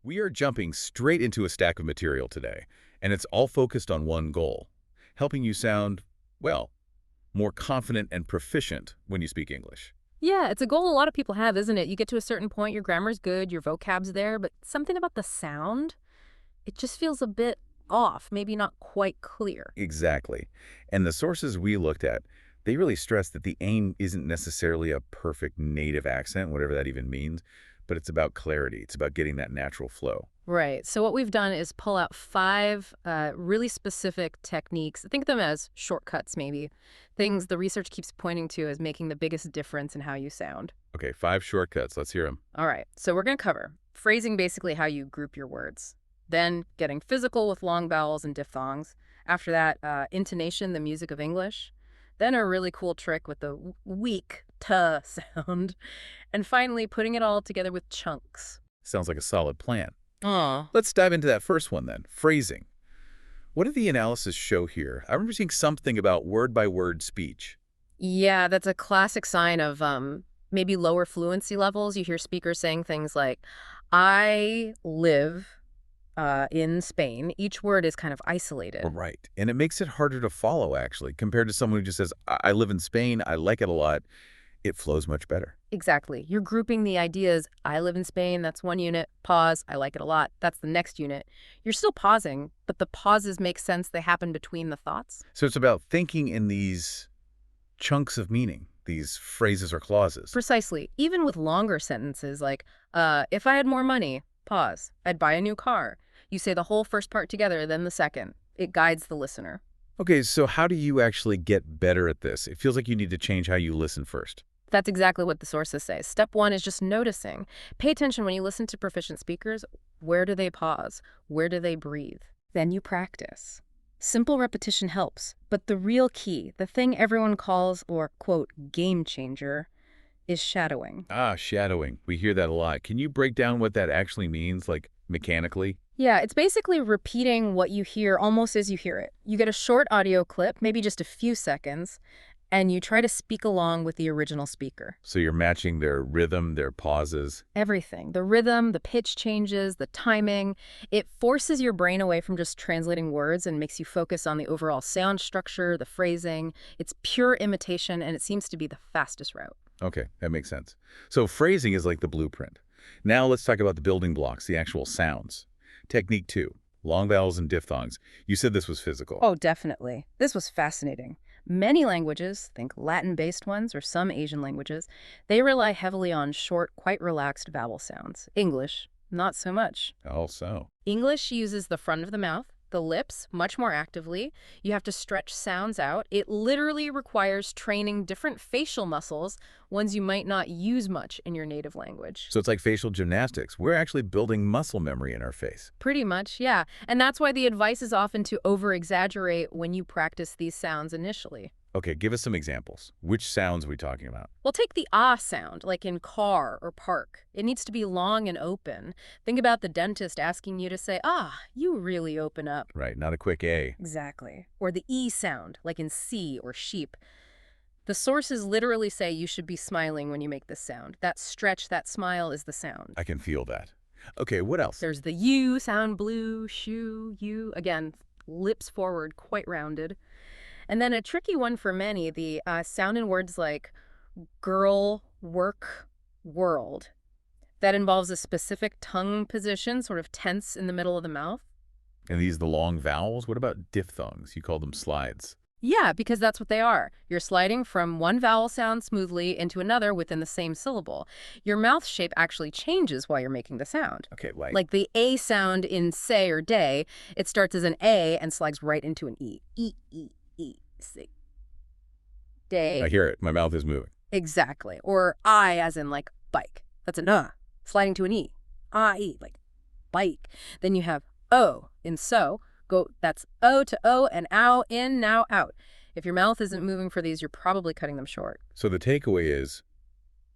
We are jumping straight into a stack of material today, and it's all focused on one goal, helping you sound, well, more confident and proficient when you speak English. Yeah, it's a goal a lot of people have, isn't it? You get to a certain point, your grammar's good, your vocab's there, but something about the sound, it just feels a bit off, maybe not quite clear. Exactly. And the sources we looked at, they really stress that the aim isn't necessarily a perfect native accent, whatever that even means, but it's about clarity. It's about getting that natural flow. Right. So what we've done is pull out five really specific techniques. Think of them as shortcuts, maybe. Things the research keeps pointing to as making the biggest difference in how you sound. Okay, 5 shortcuts. Let's hear them. All right. So we're going to cover phrasing, basically how you group your words. Then getting physical with long vowels and diphthongs. After that, intonation, the music of English. Then a really cool trick with the weak t sound. And finally, putting it all together with chunks. Sounds like a solid plan. Aw. Let's dive into that first one then, phrasing. What did the analysis show here? I remember seeing something about word-by-word speech. Yeah, that's a classic sign of maybe lower fluency levels. You hear speakers saying things like, I live in Spain. Each word is kind of isolated. Right. And it makes it harder to follow, actually, compared to someone who just says, I live in Spain, I like it a lot. It flows much better. Exactly. You're grouping the ideas. I live in Spain. That's one unit. Pause. I like it a lot. That's the next unit. You're still pausing, but the pauses make sense. They happen between the thoughts. So it's about thinking in these chunks of meaning, these phrases or clauses. Precisely. Even with longer sentences like, if I had more money, pause. I'd buy a new car. You say the whole first part together, then the second. It guides the listener. Okay, so how do you actually get better at this? It feels like you need to change how you listen first. That's exactly what the sources say. Step one is just noticing. Pay attention when you listen to proficient speakers. Where do they pause? Where do they breathe? Then you practice. Simple repetition helps, but the real key, the thing everyone calls or, quote, game changer, is shadowing. Ah, shadowing. We hear that a lot. Can you break down what that actually means, like mechanically? Yeah, it's basically repeating what you hear almost as you hear it. You get a short audio clip, maybe just a few seconds, and you try to speak along with the original speaker. So you're matching their rhythm, their pauses. Everything. The rhythm, the pitch changes, the timing. It forces your brain away from just translating words and makes you focus on the overall sound structure, the phrasing. It's pure imitation, and it seems to be the fastest route. Okay, that makes sense. So phrasing is like the blueprint. Now let's talk about the building blocks, the actual sounds. Technique 2, long vowels and diphthongs. You said this was physical. Oh, definitely. This was fascinating. Many languages, think Latin-based ones or some Asian languages, they rely heavily on short, quite relaxed vowel sounds. English, not so much. Oh, so. English uses the front of the mouth, the lips, much more actively. You have to stretch sounds out. It literally requires training different facial muscles, ones you might not use much in your native language. So it's like facial gymnastics. We're actually building muscle memory in our face. Pretty much, yeah. And that's why the advice is often to over-exaggerate when you practice these sounds initially. Okay, give us some examples. Which sounds are we talking about? Well, take the ah sound, like in car or park. It needs to be long and open. Think about the dentist asking you to say, ah, you really open up. Right, not a quick A. Exactly. Or the E sound, like in sea or sheep. The sources literally say you should be smiling when you make this sound. That stretch, that smile is the sound. I can feel that. Okay, what else? There's the U sound, blue, shoe, you. Again, lips forward, quite rounded. And then a tricky one for many, the sound in words like girl, work, world. That involves a specific tongue position, sort of tense in the middle of the mouth. And these the long vowels? What about diphthongs? You call them slides. Yeah, because that's what they are. You're sliding from one vowel sound smoothly into another within the same syllable. Your mouth shape actually changes while you're making the sound. Okay, like? Like the A sound in say or day, it starts as an A and slides right into an E. E, E, E, say. Day. I hear it. My mouth is moving. Exactly. Or I as in like bike. That's an sliding to an E. I, like bike. Then you have O in so. That's O to O and ow, in, now, out. If your mouth isn't moving for these, you're probably cutting them short. So the takeaway is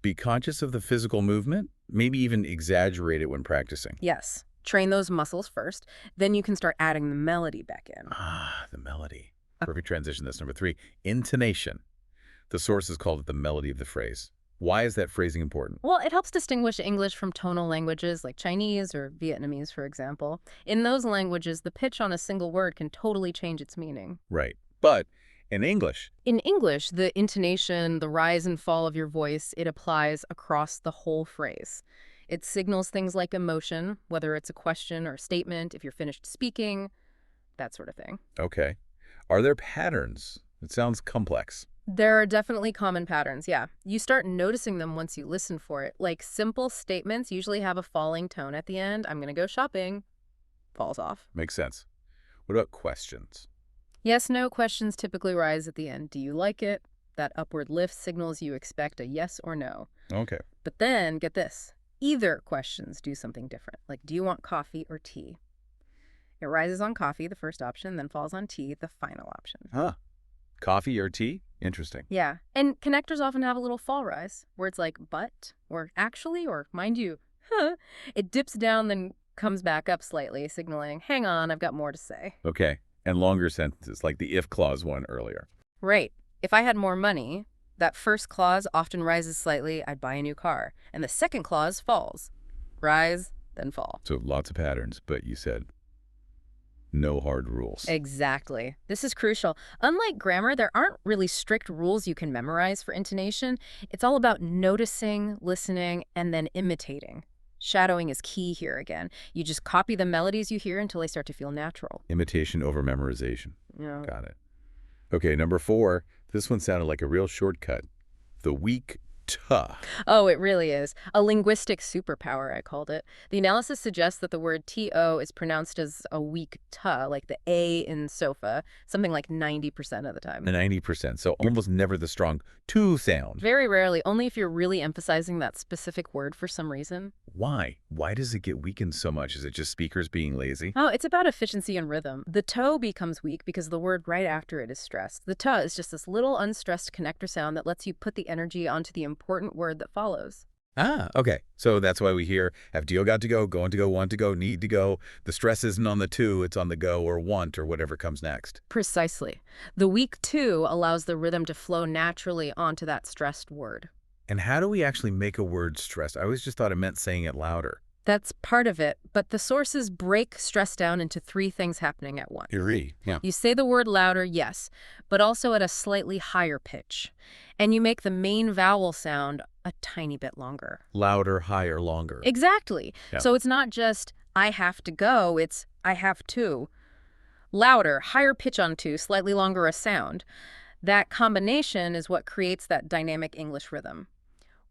be conscious of the physical movement, maybe even exaggerate it when practicing. Yes. Train those muscles first. Then you can start adding the melody back in. Ah, the melody. Perfect transition. That's number 3. Intonation. The sources called it the melody of the phrase. Why is that phrasing important? Well, it helps distinguish English from tonal languages like Chinese or Vietnamese, for example. In those languages, the pitch on a single word can totally change its meaning. Right. But in English, In English, the intonation, the rise and fall of your voice, it applies across the whole phrase. It signals things like emotion, whether it's a question or statement, if you're finished speaking, that sort of thing. okay. Are there patterns? It sounds complex. There are definitely common patterns, yeah. You start noticing them once you listen for it. Like simple statements usually have a falling tone at the end. I'm going to go shopping. Falls off. Makes sense. What about questions? Yes, no questions typically rise at the end. Do you like it? That upward lift signals you expect a yes or no. Okay. But then, get this. Either questions do something different. Like, do you want coffee or tea? It rises on coffee, the first option, then falls on tea, the final option. Huh. Coffee or tea? Interesting. Yeah, and connectors often have a little fall rise, where it's like, but, or actually, or mind you, huh. It dips down, then comes back up slightly, signaling, hang on, I've got more to say. Okay. And longer sentences, like the if clause one earlier. Right. If I had more money, that first clause often rises slightly, I'd buy a new car. And the second clause falls. Rise, then fall. So lots of patterns, but you said no hard rules. Exactly. This is crucial. Unlike grammar, there aren't really strict rules you can memorize for intonation. It's all about noticing, listening, and then imitating. Shadowing is key here again. You just copy the melodies you hear until they start to feel natural. Imitation over memorization. Yeah. Got it. Okay, number 4. This one sounded like a real shortcut. The weak tuh. Oh, it really is. A linguistic superpower, I called it. The analysis suggests that the word to is pronounced as a weak tuh, like the A in sofa, something like 90% of the time. 90%. So almost never the strong to sound. Very rarely, only if you're really emphasizing that specific word for some reason. Why? Why does it get weakened so much? Is it just speakers being lazy? Oh, it's about efficiency and rhythm. The toe becomes weak because the word right after it is stressed. The tuh is just this little unstressed connector sound that lets you put the energy onto the important word that follows. Ah, okay. So that's why we hear, have deal got to go, going to go, want to go, need to go. The stress isn't on the to, it's on the go or want or whatever comes next. Precisely. The weak to allows the rhythm to flow naturally onto that stressed word. And how do we actually make a word stressed? I always just thought it meant saying it louder. That's part of it, but the sources break stress down into 3 things happening at once. Yeah. You say the word louder, yes, but also at a slightly higher pitch. And you make the main vowel sound a tiny bit longer. Louder, higher, longer. Exactly. Yeah. So it's not just, I have to go, it's, I have to. Louder, higher pitch on to, slightly longer a sound. That combination is what creates that dynamic English rhythm.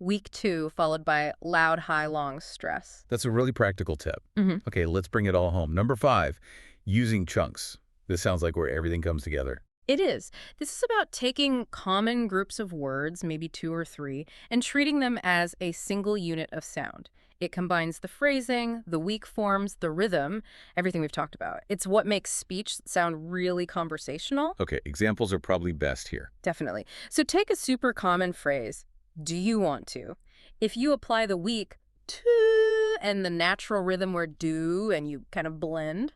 Weak to followed by loud, high, long stress. That's a really practical tip. Mhm. Okay, let's bring it all home. Number 5, using chunks. This sounds like where everything comes together. It is. This is about taking common groups of words, maybe 2 or 3, and treating them as a single unit of sound. It combines the phrasing, the weak forms, the rhythm, everything we've talked about. It's what makes speech sound really conversational. Okay, examples are probably best here. Definitely. So take a super common phrase, do you want to? If you apply the weak to and the natural rhythm word do and you kind of blend,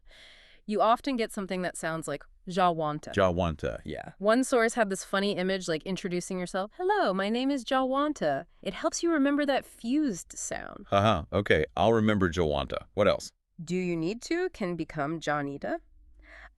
you often get something that sounds like Jawanta. Jawanta, yeah. One source had this funny image like introducing yourself. Hello, my name is Jawanta. It helps you remember that fused sound. Okay, I'll remember Jawanta. What else? Do you need to can become Johnita.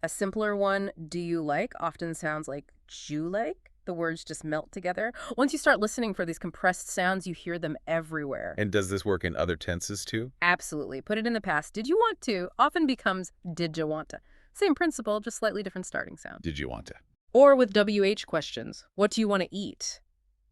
A simpler one, do you like, often sounds like Jew like. The words just melt together. Once you start listening for these compressed sounds, you hear them everywhere. And does this work in other tenses too? Absolutely. Put it in the past. Did you want to often becomes did you want to. Same principle, just slightly different starting sound. Did you want to? Or with WH questions, what do you want to eat?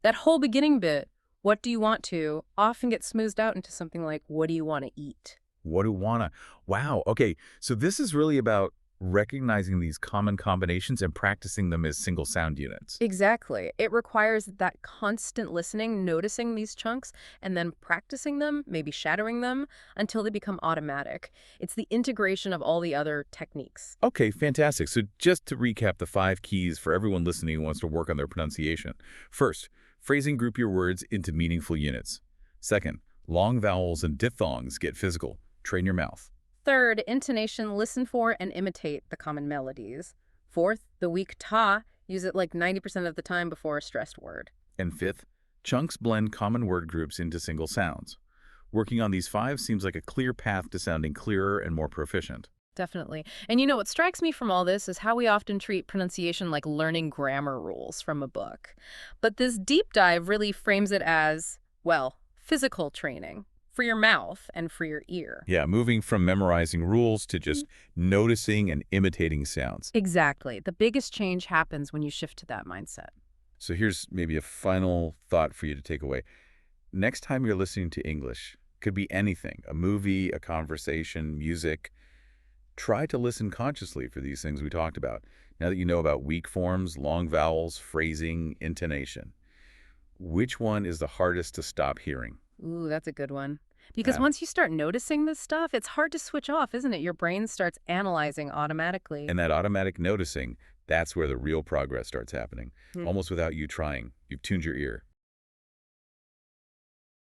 That whole beginning bit, what do you want to, often gets smoothed out into something like, what do you want to eat? What do wanna? Wow, okay. So this is really about recognizing these common combinations and practicing them as single sound units. Exactly. It requires that constant listening, noticing these chunks, and then practicing them, maybe shadowing them, until they become automatic. It's the integration of all the other techniques. Okay, fantastic. So just to recap the 5 keys for everyone listening who wants to work on their pronunciation. First, phrasing group your words into meaningful units. Second, long vowels and diphthongs get physical. Train your mouth. Third, intonation, listen for and imitate the common melodies. Fourth, the weak ta, use it like 90% of the time before a stressed word. And fifth, Chunks blend common word groups into single sounds. Working on these 5 seems like a clear path to sounding clearer and more proficient. Definitely. And what strikes me from all this is how we often treat pronunciation like learning grammar rules from a book. But this deep dive really frames it as, well, physical training for your mouth and for your ear. Yeah, moving from memorizing rules to just noticing and imitating sounds. Exactly. The biggest change happens when you shift to that mindset. So here's maybe a final thought for you to take away. Next time you're listening to English, could be anything, a movie, a conversation, music. Try to listen consciously for these things we talked about. Now that you know about weak forms, long vowels, phrasing, intonation, which one is the hardest to stop hearing? Ooh, that's a good one. Because Yeah. once you start noticing this stuff, it's hard to switch off, isn't it? Your brain starts analyzing automatically. And that automatic noticing, that's where the real progress starts happening. Hmm. Almost without you trying. You've tuned your ear.